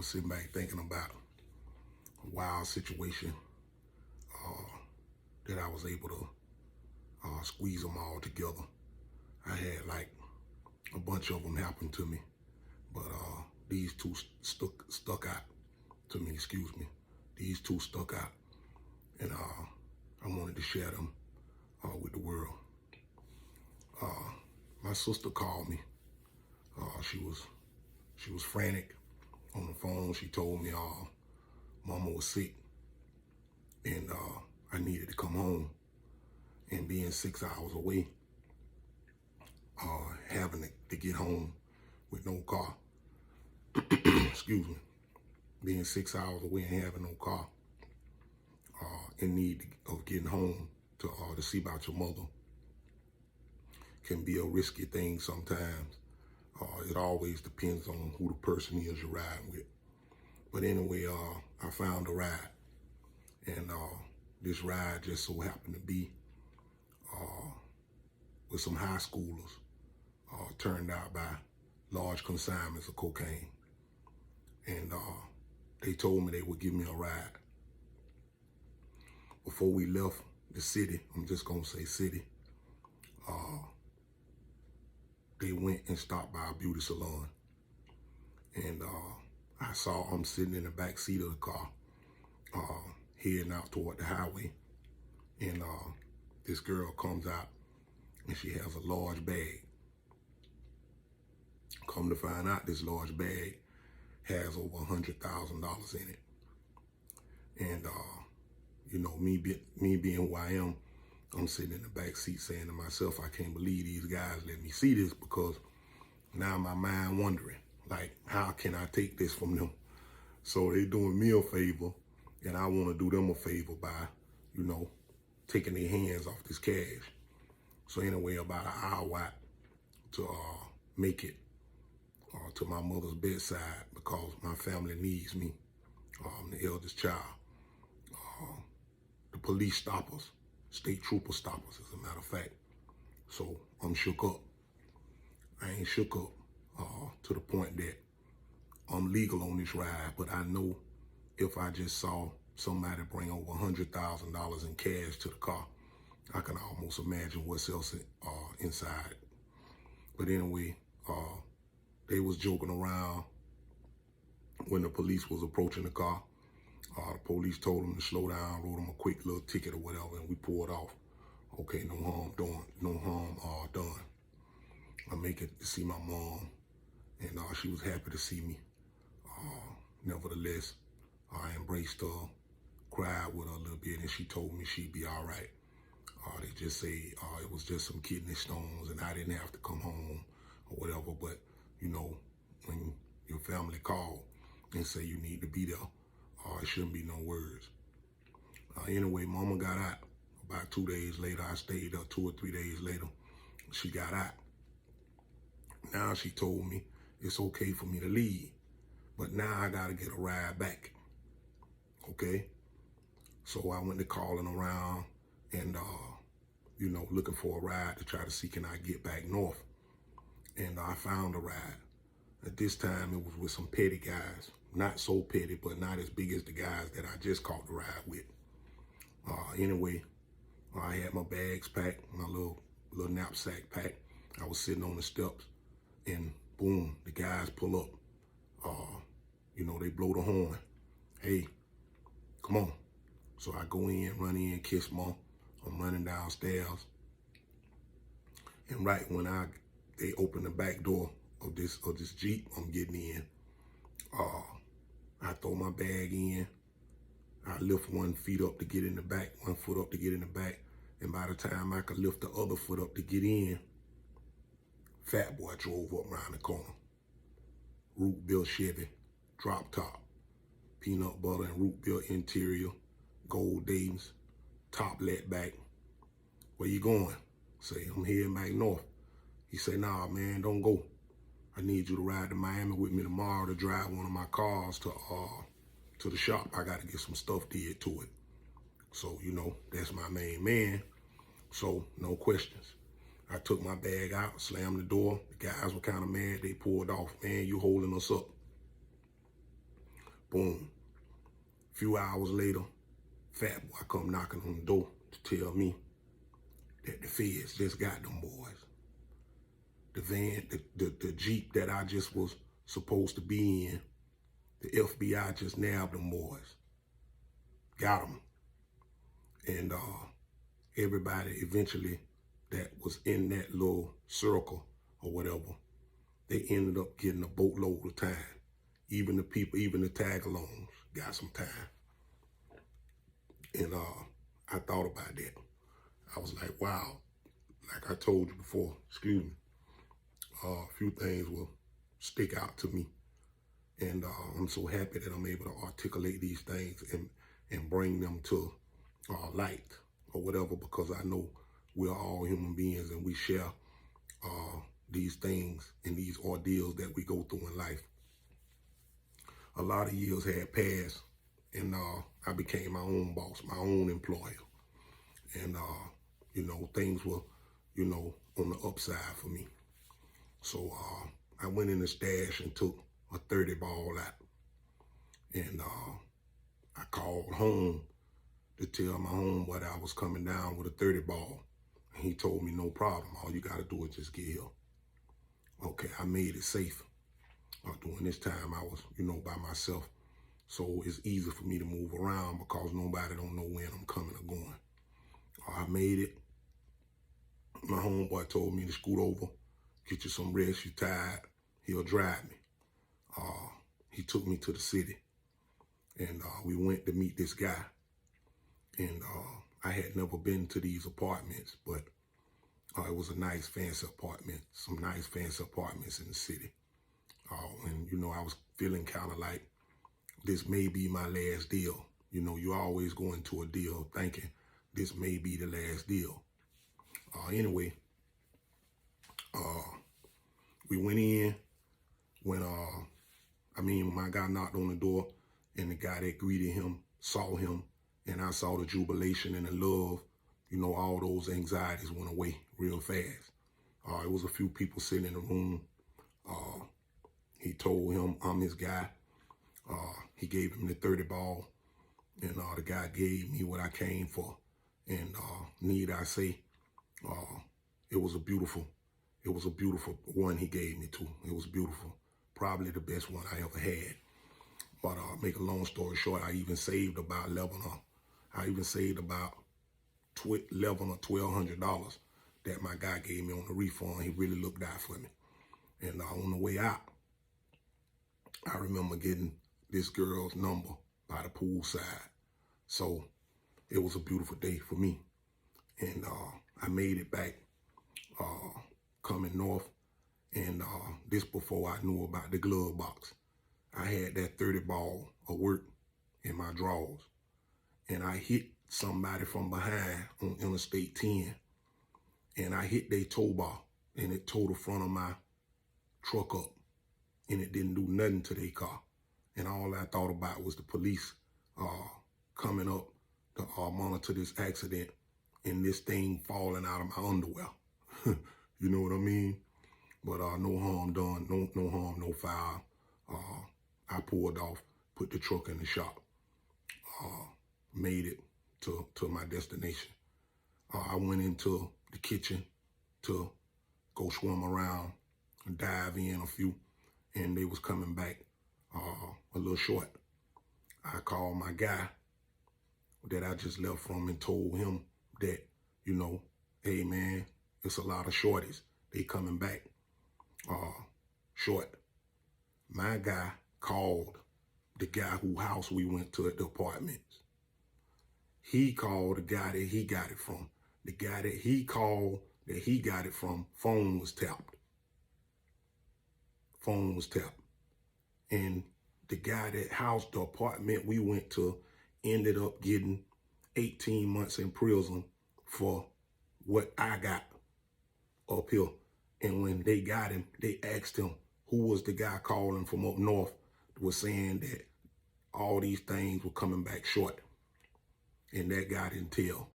was sitting back thinking about a wild situation that I was able to squeeze them all together. I had like a bunch of them happen to me, but these two stuck out to me, excuse me. These two stuck out, and I wanted to share them with the world. My sister called me. She was frantic on the phone. She told me Mama was sick, and I needed to come home. And being 6 hours away, having to get home with no car, excuse me, being 6 hours away and having no car, in need of getting home to see about your mother can be a risky thing sometimes. It always depends on who the person is you're riding with. But anyway, I found a ride, and this ride just so happened to be with some high schoolers, turned out by large consignments of cocaine. And they told me they would give me a ride. Before we left the city, I'm just gonna say city, they went and stopped by a beauty salon. And I saw them sitting in the back seat of the car, heading out toward the highway. And this girl comes out and she has a large bag. Come to find out, this large bag has over $100,000 in it. And you know, me being who I am, I'm sitting in the back seat saying to myself, I can't believe these guys let me see this, because now my mind wondering, like, how can I take this from them? So they doing me a favor, and I want to do them a favor by, you know, taking their hands off this cash. So anyway, about an hour out to make it to my mother's bedside, because my family needs me. I'm the eldest child. The police stop us. State troopers stop us, as a matter of fact. So I'm shook up. I ain't shook up to the point that I'm legal on this ride, but I know if I just saw somebody bring over $100,000 in cash to the car, I can almost imagine what's else inside. But anyway, they was joking around when the police was approaching the car. The police told them to slow down, wrote them a quick little ticket or whatever, and we pulled off. Okay, no harm done. I make it to see my mom, and she was happy to see me. Nevertheless, I embraced her, cried with her a little bit, and she told me she'd be all right. They just say it was just some kidney stones, and I didn't have to come home or whatever. But you know, when your family call and say you need to be there, it shouldn't be no words. Anyway, Mama got out. About 2 days later, I stayed up 2 or 3 days later. She got out. Now she told me it's okay for me to leave, but now I gotta get a ride back. Okay? So I went to calling around and, you know, looking for a ride to try to see can I get back north. And I found a ride. At this time, it was with some petty guys. Not so petty, but not as big as the guys that I just caught the ride with. Anyway, I had my bags packed, my little knapsack packed. I was sitting on the steps, and boom, the guys pull up. You know, they blow the horn. Hey, come on. So I go in, run in, kiss Mom. I'm running downstairs, and right when they open the back door of this Jeep I'm getting in, I throw my bag in. I lift 1 foot up to get in the back, 1 foot up to get in the back. And by the time I could lift the other foot up to get in, Fat Boy drove up around the corner. Root bill Chevy, drop top, peanut butter and root bill interior, gold Dames, top let back. Where you going? Say, I'm heading back north. He say, nah, man, don't go. I need you to ride to Miami with me tomorrow to drive one of my cars to the shop. I got to get some stuff did to it. So, you know, that's my main man. So, no questions. I took my bag out, slammed the door. The guys were kind of mad. They pulled off. Man, you holding us up. Boom. A few hours later, fat boy come knocking on the door to tell me that the feds just got them boys. The van, the Jeep that I just was supposed to be in, the FBI just nabbed them boys. Got them. And everybody eventually that was in that little circle or whatever, they ended up getting a boatload of time. Even the people, even the tag-alongs got some time. And I thought about that. I was like, wow, like I told you before, excuse me, a few things will stick out to me. And I'm so happy that I'm able to articulate these things and bring them to light or whatever, because I know we're all human beings and we share these things and these ordeals that we go through in life. A lot of years had passed, and I became my own boss, my own employer. And, you know, things were, you know, on the upside for me. So I went in the stash and took a 30 ball out. And I called home to tell my homeboy that I was coming down with a 30 ball. And he told me, no problem. All you got to do is just get here. Okay, I made it safe. During this time, I was, you know, by myself. So it's easy for me to move around because nobody don't know when I'm coming or going. I made it. My homeboy told me to scoot over, get you some rest, you tired, he'll drive me. He took me to the city, and we went to meet this guy. And I had never been to these apartments, but it was a nice, fancy apartment, some nice, fancy apartments in the city. And, you know, I was feeling kind of like this may be my last deal. You know, you always go into a deal thinking this may be the last deal. Anyway, we went in when I got knocked on the door, and the guy that greeted him saw him, and I saw the jubilation and the love. You know, all those anxieties went away real fast. It was a few people sitting in the room. He told him I'm his guy. He gave him the 30 ball, and the guy gave me what I came for. And need I say, it was a beautiful one he gave me too. It was beautiful. Probably the best one I ever had. But make a long story short, I even saved about $11 or $1,200 that my guy gave me on the refund. He really looked out for me. And on the way out, I remember getting this girl's number by the poolside. So it was a beautiful day for me. And I made it back coming north. And this before I knew about the glove box. I had that 30 ball of work in my drawers. And I hit somebody from behind on Interstate 10. And I hit their tow bar, and it towed the front of my truck up. And it didn't do nothing to their car. And all I thought about was the police coming up to monitor this accident and this thing falling out of my underwear. You know what I mean? But no harm done, no harm, no foul. I pulled off, put the truck in the shop, made it to my destination. I went into the kitchen to go swim around and dive in a few, and they was coming back a little short. I called my guy that I just left from and told him that, you know, hey man, it's a lot of shorties. They coming back short. My guy called the guy whose house we went to at the apartments. He called the guy that he got it from. The guy that he called that he got it from, phone was tapped. Phone was tapped. And the guy that housed the apartment we went to ended up getting 18 months in prison for what I got up here. And when they got him, they asked him who was the guy calling from up north, was saying that all these things were coming back short. And that guy didn't tell.